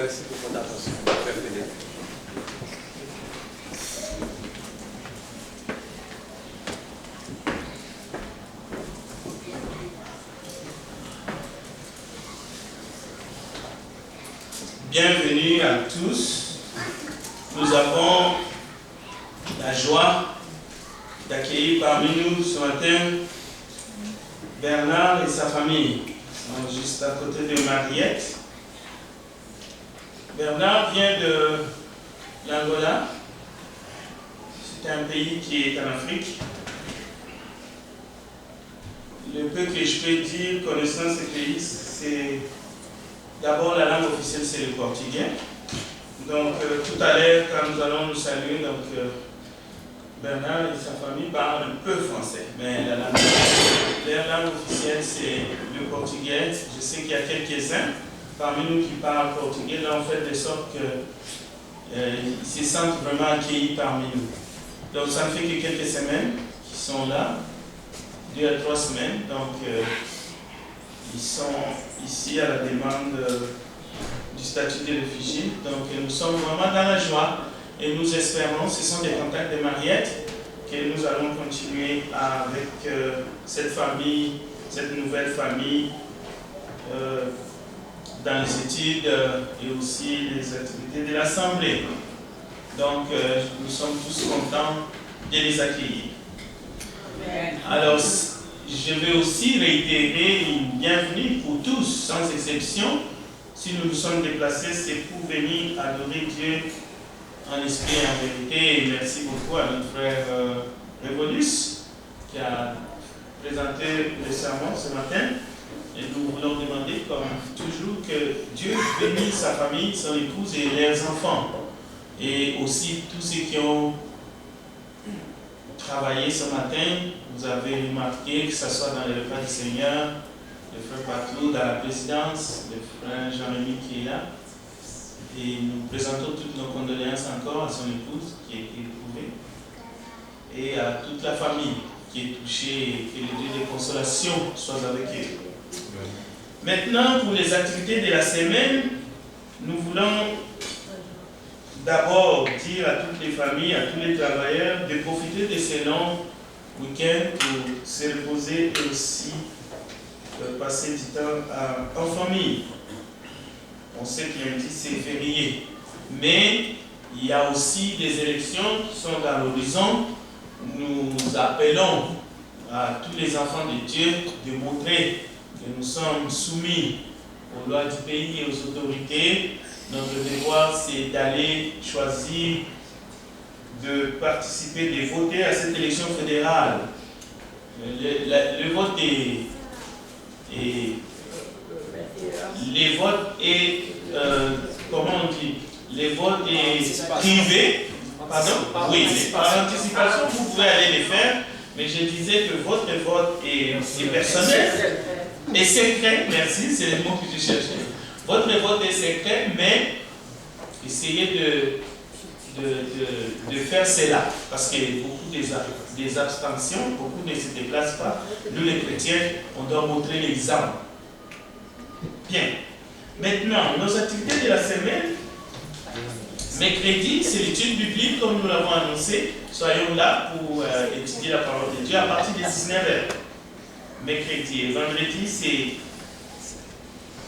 Merci pour votre attention. Frère Frédéric. Bienvenue à tous. Nous avons la joie d'accueillir parmi nous ce matin Bernard et sa famille. Ils sont juste à côté de Mariette. Bernard vient de l'Angola. C'est un pays qui est en Afrique. Le peu que je peux dire connaissant ce pays, c'est d'abord la langue officielle, c'est le portugais. Donc tout à l'heure, quand nous allons nous saluer, Bernard et sa famille parlent un peu français, mais leur langue officielle, c'est le portugais. Je sais qu'il y a quelques-uns parmi nous qui parlent portugais. Là, on fait de sorte qu'ils se sentent vraiment accueillis parmi nous. Donc, ça ne fait que quelques semaines qu'ils sont là, 2 à 3 semaines. Donc, ils sont ici à la demande du statut de réfugié. Donc, nous sommes vraiment dans la joie. Et nous espérons, ce sont des contacts de Mariette, que nous allons continuer avec cette famille, cette nouvelle famille, dans les études et aussi les activités de l'Assemblée. Donc, nous sommes tous contents de les accueillir. Alors, je vais aussi réitérer une bienvenue pour tous, sans exception. Si nous nous sommes déplacés, c'est pour venir adorer Dieu en esprit et en vérité. Et merci beaucoup à notre frère Révolus qui a présenté le sermon ce matin. Et nous voulons demander, comme toujours, que Dieu bénisse sa famille, son épouse et leurs enfants. Et aussi tous ceux qui ont travaillé ce matin. Vous avez remarqué que ce soit dans le repas du Seigneur, le frère Patou, dans la présidence, le frère Jean-Rémy qui est là. Et nous présentons toutes nos condoléances encore à son épouse qui est éprouvée et à toute la famille qui est touchée, et que le Dieu de consolation soit avec eux. Maintenant, pour les activités de la semaine, nous voulons d'abord dire à toutes les familles, à tous les travailleurs, de profiter de ces longs week-ends pour se reposer et aussi passer du temps en famille. On sait que lundi c'est férié, mais il y a aussi des élections qui sont dans l'horizon. Nous appelons à tous les enfants de Dieu de montrer que nous sommes soumis aux lois du pays et aux autorités. Notre devoir, c'est d'aller choisir, de participer, de voter à cette élection fédérale. Le vote les votes est, comment on dit, les votes est privé, pardon, oui, par anticipation, vous pouvez aller les faire, mais je disais que votre vote est personnel et secret, merci, c'est le mot que je cherchais. Votre vote est secret, mais essayez de faire cela, parce qu'il y a beaucoup des abstentions, beaucoup ne se déplacent pas. Nous les chrétiens, on doit montrer l'exemple. Bien. Maintenant, nos activités de la semaine. Mercredi, c'est l'étude biblique, comme nous l'avons annoncé. Soyons là pour étudier la parole de Dieu à partir de 19h. Mercredi et vendredi, c'est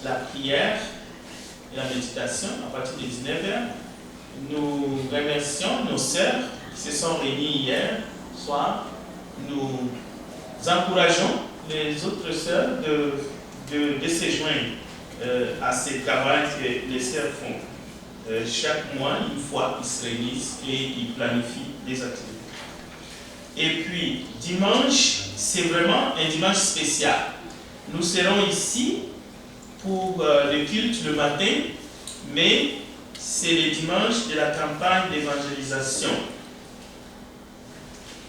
la prière et la méditation à partir de 19h. Nous remercions nos sœurs qui se sont réunies hier soir. Nous encourageons les autres sœurs de se joindre à ce travail que les sœurs font. Chaque mois, une fois, ils se réunissent et ils planifient des activités. Et puis, dimanche, c'est vraiment un dimanche spécial. Nous serons ici pour le culte le matin, mais c'est le dimanche de la campagne d'évangélisation.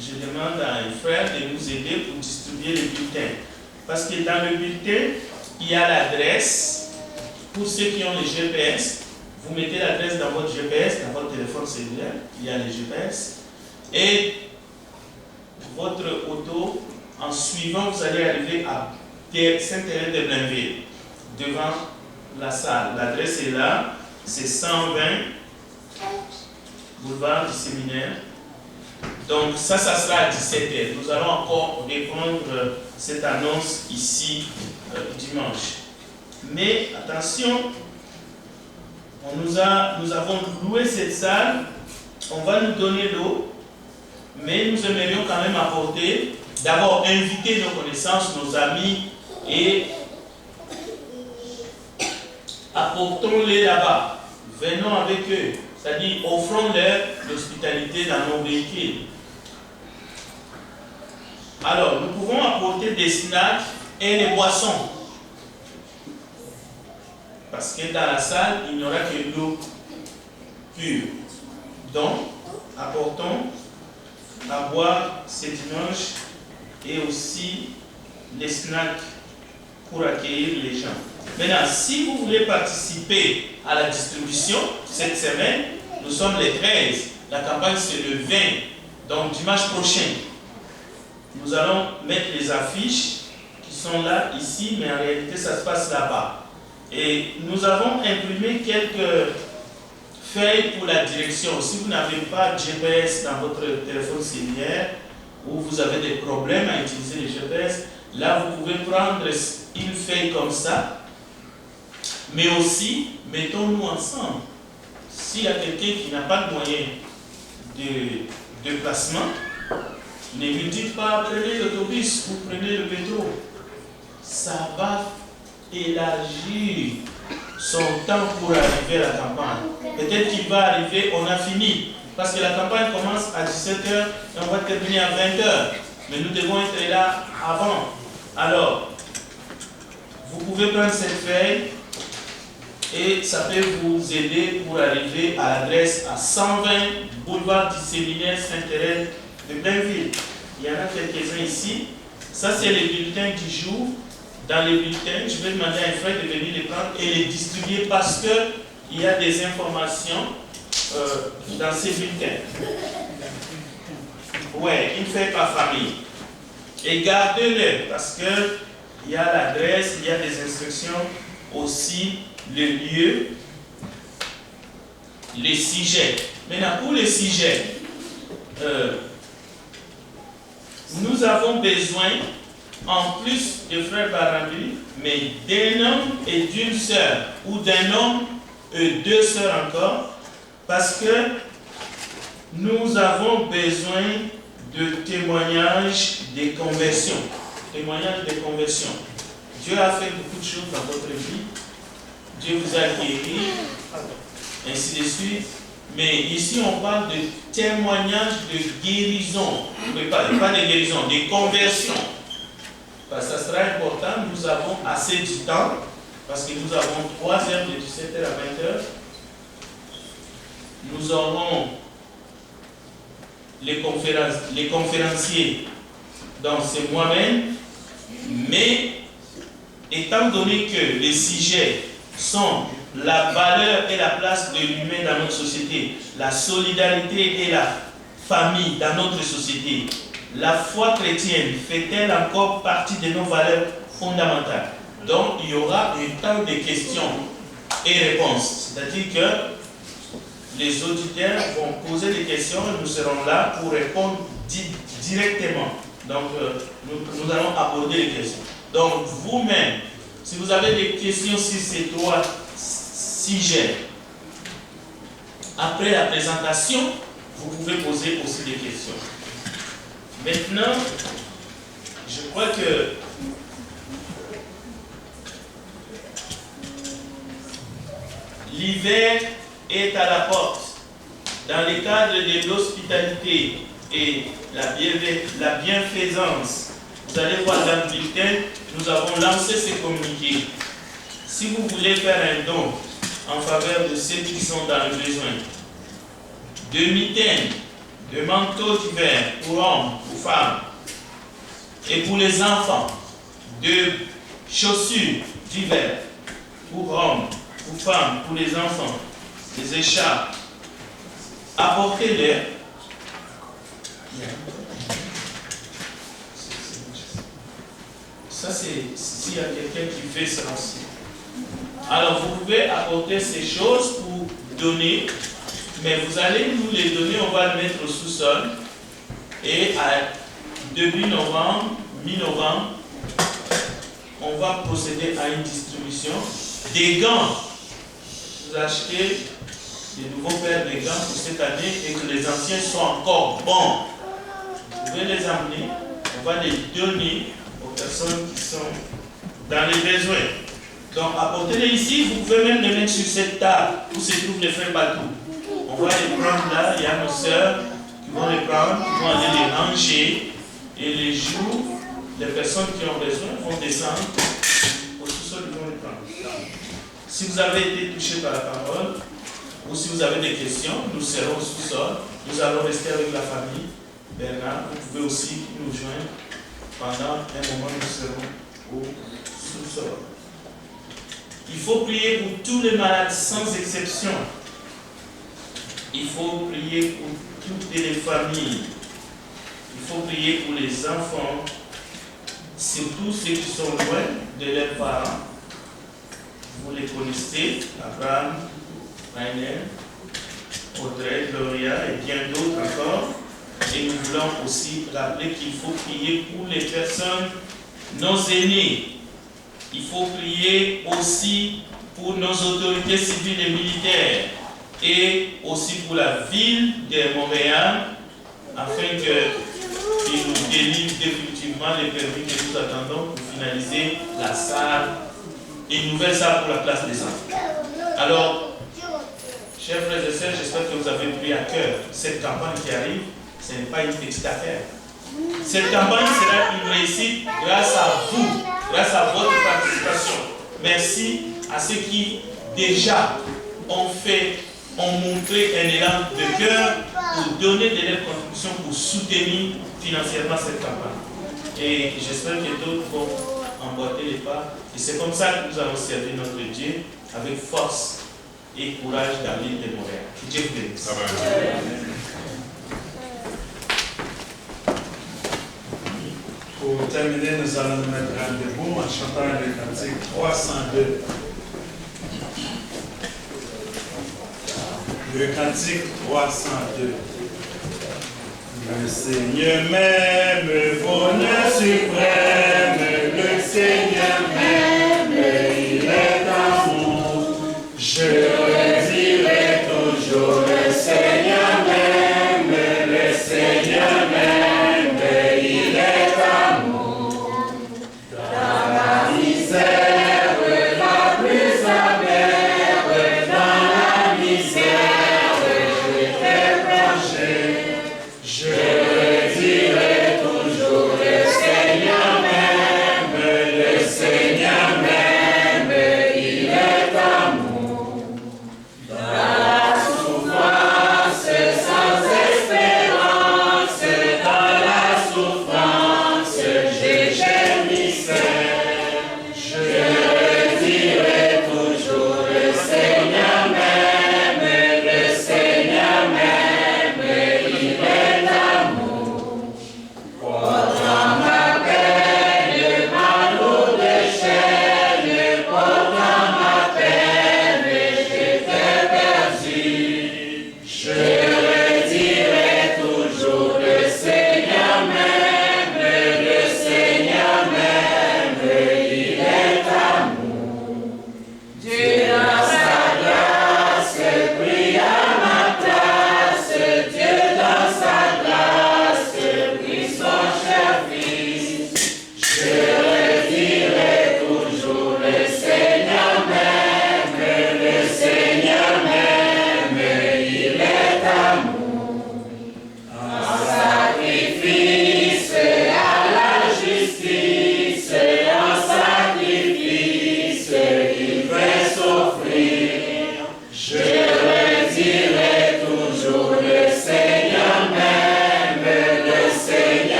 Je demande à un frère de nous aider pour distribuer le bulletin. Parce que dans le bulletin, il y a l'adresse. Pour ceux qui ont le GPS, vous mettez l'adresse dans votre GPS, dans votre téléphone cellulaire, il y a le GPS. Et votre auto, en suivant, vous allez arriver à Sainte-Hélène de Blainville, devant la salle. L'adresse est là. c'est 120 boulevard du Séminaire. Donc ça sera à 17h. Nous allons encore reprendre cette annonce ici dimanche. Mais attention, nous avons loué cette salle, on va nous donner l'eau, mais nous aimerions quand même apporter, d'abord inviter nos connaissances, nos amis, et apportons-les là-bas. Venons avec eux, c'est-à-dire offrons-leur l'hospitalité dans nos véhicules. Alors, nous pouvons apporter des snacks et des boissons. Parce que dans la salle, il n'y aura que l'eau pure. Donc, apportons à boire ce dimanche et aussi les snacks pour accueillir les gens. Maintenant, si vous voulez participer à la distribution cette semaine, nous sommes les 13. La campagne c'est le 20. Donc, dimanche prochain, nous allons mettre les affiches qui sont là, ici, mais en réalité, ça se passe là-bas. Et nous avons imprimé quelques feuilles pour la direction. Si vous n'avez pas de GPS dans votre téléphone cellulaire ou vous avez des problèmes à utiliser le GPS, là vous pouvez prendre une feuille comme ça. Mais aussi, mettons-nous ensemble. S'il y a quelqu'un qui n'a pas de moyen de placement, ne lui dites pas prenez l'autobus ou prenez le métro. Ça va élargir son temps pour arriver à la campagne. Peut-être qu'il va arriver, on a fini. Parce que la campagne commence à 17h et on va terminer à 20h. Mais nous devons être là avant. Alors, vous pouvez prendre cette feuille et ça peut vous aider pour arriver à l'adresse à 120 boulevard du Séminaire Saint-Thérèse de Blainville. Il y en a quelques-uns ici. Ça, c'est les bulletins du jour. Dans les bulletins, je vais demander à un frère de venir les prendre et les distribuer parce qu'il y a des informations dans ces bulletins. Ouais, une feuille par famille. Et gardez-le parce qu'il y a l'adresse, il y a des instructions, aussi le lieu, les sujets. Maintenant, pour les sujets, nous avons besoin, en plus de frères Barambi, mais d'un homme et d'une sœur, ou d'un homme et deux sœurs encore, parce que nous avons besoin de témoignages de conversion. Témoignages de conversion. Dieu a fait beaucoup de choses dans votre vie. Dieu vous a guéri, ainsi de suite. Mais ici, on parle de témoignages de guérison. Pas de guérison, de conversion. Parce que ça sera important, nous avons assez de temps, parce que nous avons 3 heures de 17h à 20h. Nous aurons les conférenciers, donc c'est moi-même, mais étant donné que les sujets sont la valeur et la place de l'humain dans notre société, la solidarité et la famille dans notre société, la foi chrétienne fait-elle encore partie de nos valeurs fondamentales? Donc, il y aura un temps de questions et réponses. C'est-à-dire que les auditeurs vont poser des questions et nous serons là pour répondre directement. Donc, nous allons aborder les questions. Donc, vous-même, si vous avez des questions sur ces 3 sujets, après la présentation, vous pouvez poser aussi des questions. Maintenant, je crois que l'hiver est à la porte. Dans le cadre de l'hospitalité et la bienfaisance, vous allez voir dans le bulletin, nous avons lancé ce communiqué. Si vous voulez faire un don en faveur de ceux qui sont dans le besoin, de mitaines, de manteaux d'hiver pour hommes, pour femmes, et pour les enfants, de chaussures d'hiver pour hommes, pour femmes, pour les enfants, des écharpes, apportez-les. Ça, c'est s'il y a quelqu'un qui fait ça aussi. Alors, vous pouvez apporter ces choses pour donner, mais vous allez nous les donner, on va le mettre au sous-sol. Et à début novembre, mi-novembre, on va procéder à une distribution des gants. Vous achetez des nouveaux paires de gants pour cette année et que les anciens soient encore bons. Vous pouvez les amener, on va les donner aux personnes qui sont dans les besoins. Donc apportez-les ici, vous pouvez même les mettre sur cette table où se trouvent les frères partout. On va les prendre là, il y a nos sœurs qui vont les prendre, qui vont aller les ranger et les jours, les personnes qui ont besoin vont descendre au sous-sol, ils vont les prendre. Si vous avez été touché par la parole ou si vous avez des questions, nous serons au sous-sol, nous allons rester avec la famille. Bernard, vous pouvez aussi nous joindre pendant un moment, nous serons au sous-sol. Il faut prier pour tous les malades sans exception. Il faut prier pour toutes les familles. Il faut prier pour les enfants, surtout ceux qui sont loin de leurs parents. Vous les connaissez, Abraham, Rainer, Audrey, Gloria et bien d'autres encore. Et nous voulons aussi rappeler qu'il faut prier pour les personnes, nos aînés. Il faut prier aussi pour nos autorités civiles et militaires et aussi pour la ville de Montréal afin qu'ils nous délivrent définitivement les permis que nous attendons pour finaliser la salle, une nouvelle salle pour la classe des enfants. Alors, chers frères et sœurs, j'espère que vous avez pris à cœur cette campagne qui arrive. Ce n'est pas une petite affaire. Cette campagne sera une réussite grâce à vous, grâce à votre participation. Merci à ceux qui déjà ont montré un élan de cœur pour donner de leur contribution pour soutenir financièrement cette campagne. Et j'espère que d'autres vont emboîter les pas. Et c'est comme ça que nous allons servir notre Dieu avec force et courage dans l'île de Montréal. Dieu vous bénisse. Pour terminer, nous allons nous mettre debout en chantant le cantique 302. Le cantique 302. Le Seigneur m'aime, bonheur suprême, le Seigneur m'aime, il est amour. Je dirai toujours, le Seigneur m'aime, le Seigneur m'aime, il est amour. Dans la misère la plus amère, dans la misère je t'ai plongé. Je dirai toujours, le Seigneur m'aime, le Seigneur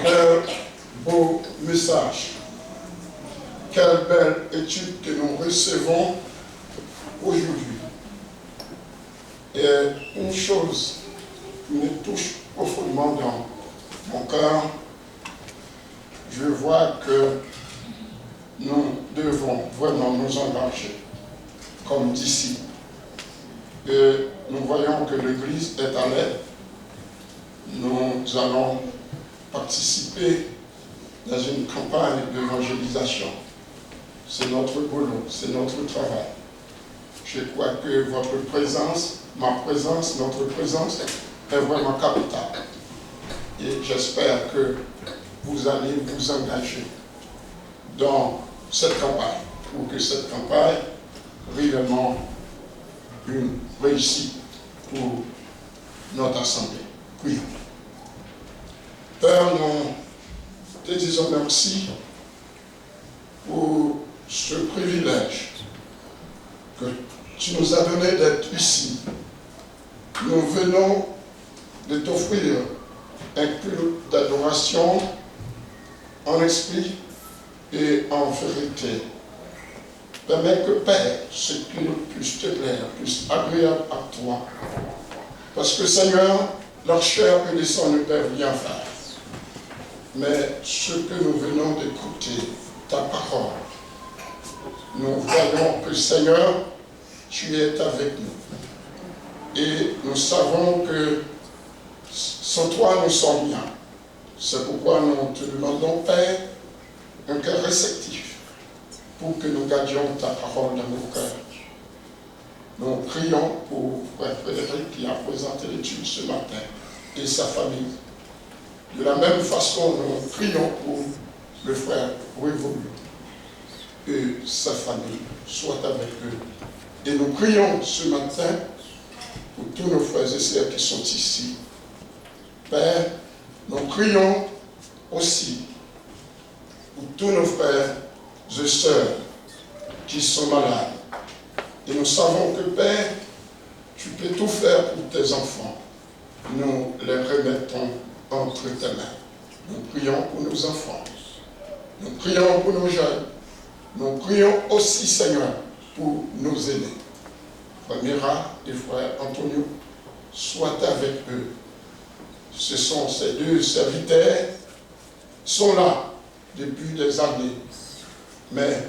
Quel beau message. Quelle belle étude que nous recevons aujourd'hui. Et une chose qui me touche profondément dans mon cœur, je vois que nous devons vraiment nous engager comme disciples. Et nous voyons que l'Église est à l'aide. Nous allons participer dans une campagne d'évangélisation. C'est notre boulot, c'est notre travail. Je crois que votre présence, ma présence, notre présence est vraiment capitale. Et j'espère que vous allez vous engager dans cette campagne pour que cette campagne réellement une réussite pour notre assemblée. Prions. Père, nous te disons merci pour ce privilège que tu nous as donné d'être ici. Nous venons de t'offrir un culte d'adoration en esprit et en vérité. Permets que, Père, ce culte puisse te plaire, puisse agréable à toi. Parce que, Seigneur, leur chair et les sang ne peuvent rien faire. Mais ce que nous venons d'écouter, ta parole, nous voyons que, Seigneur, tu es avec nous. Et nous savons que sans toi, nous sommes rien. C'est pourquoi nous te demandons, Père, un cœur réceptif pour que nous gardions ta parole dans nos cœurs. Nous prions pour Frère Frédéric qui a présenté l'étude ce matin et sa famille. De la même façon, nous prions pour le frère Révolu et sa famille. Soit avec eux. Et nous prions ce matin pour tous nos frères et sœurs qui sont ici. Père, nous prions aussi pour tous nos frères et sœurs qui sont malades. Et nous savons que, Père, tu peux tout faire pour tes enfants. Nous les remettons entre tes mains. Nous prions pour nos enfants. Nous prions pour nos jeunes. Nous prions aussi, Seigneur, pour nos aînés. Frère Mira et Frère Antonio, sois avec eux. Ce sont ces deux serviteurs qui sont là depuis des années. Mais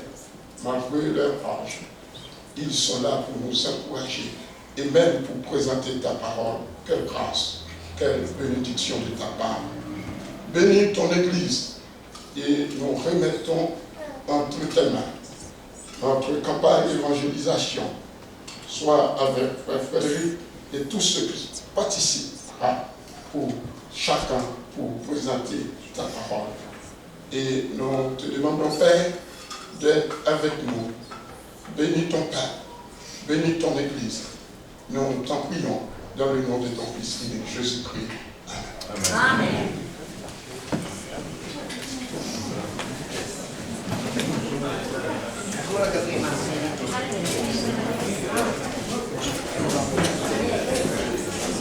malgré leur âge, ils sont là pour nous encourager et même pour présenter ta parole. Quelle grâce, quelle bénédiction de ta part. Bénis ton Église et nous remettons entre tes mains notre campagne d'évangélisation, soit avec Frère Frédéric et tous ceux qui participeront pour chacun pour présenter ta parole. Et nous te demandons, Père, d'être avec nous. Bénis ton Père, bénis ton Église. Nous t'en prions dans le nom de ton Fils unique, Jésus-Christ. Amen. Amen.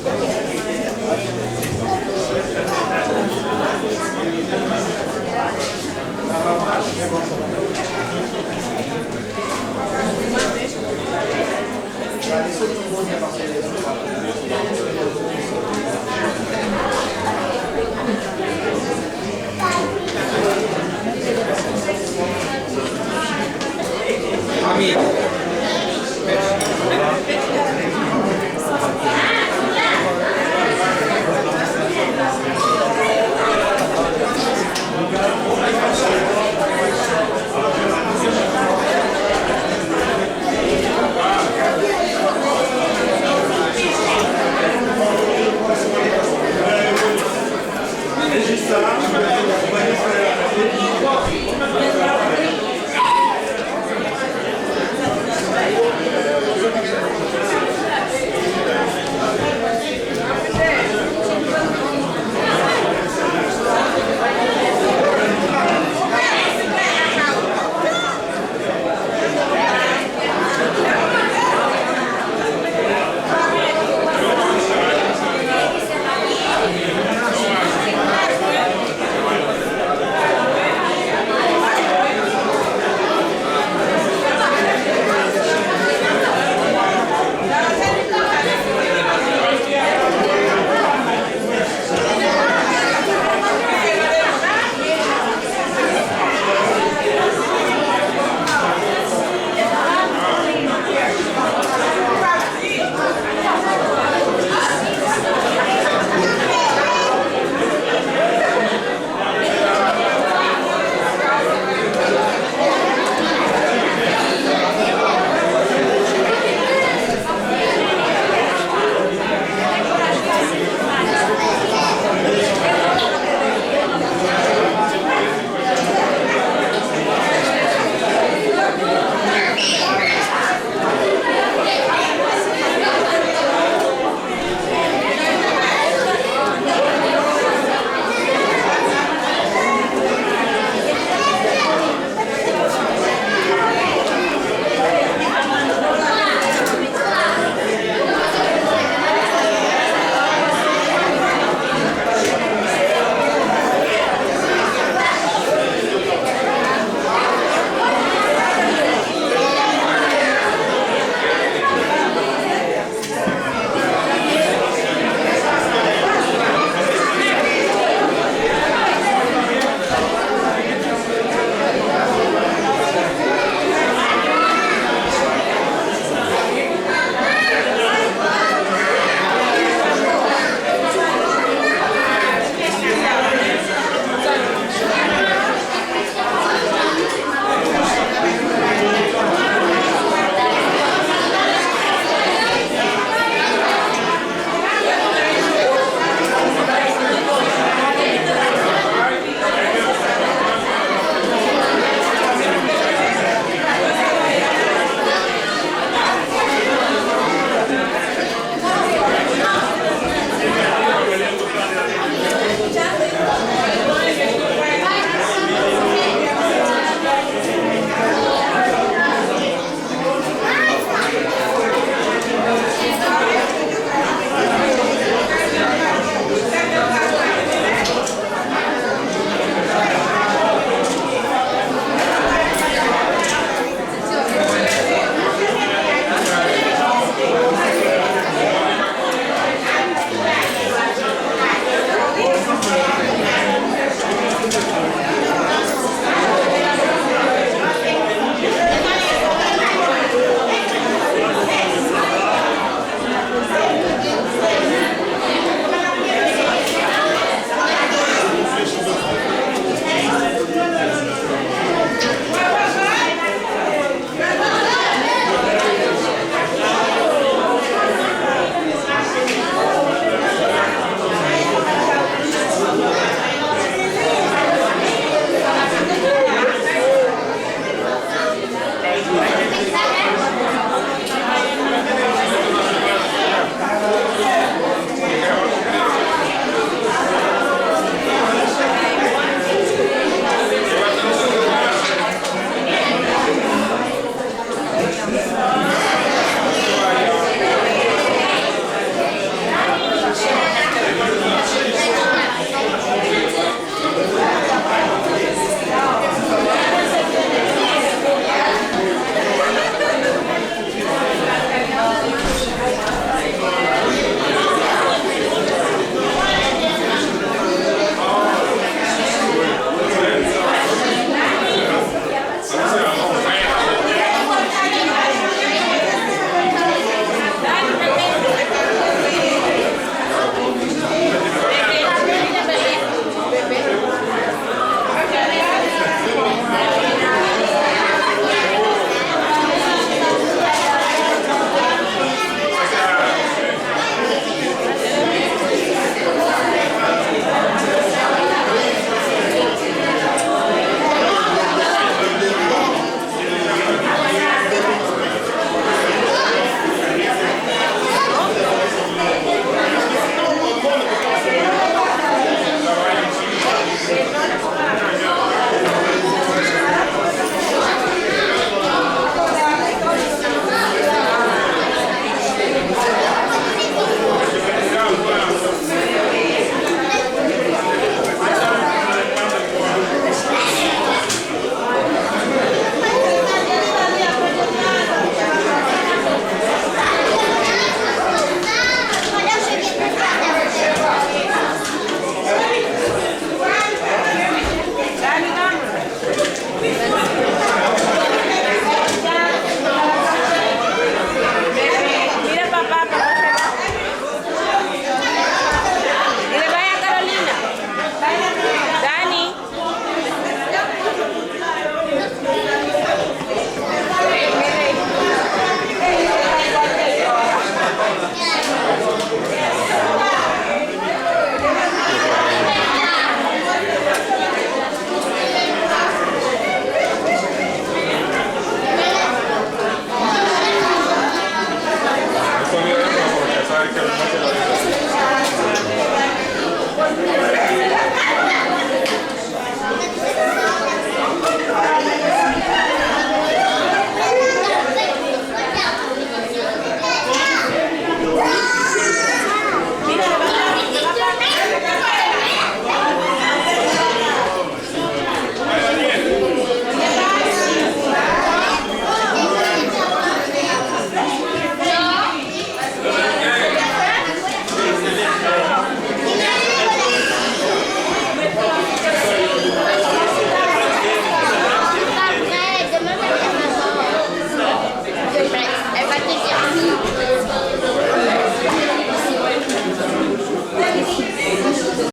Amen.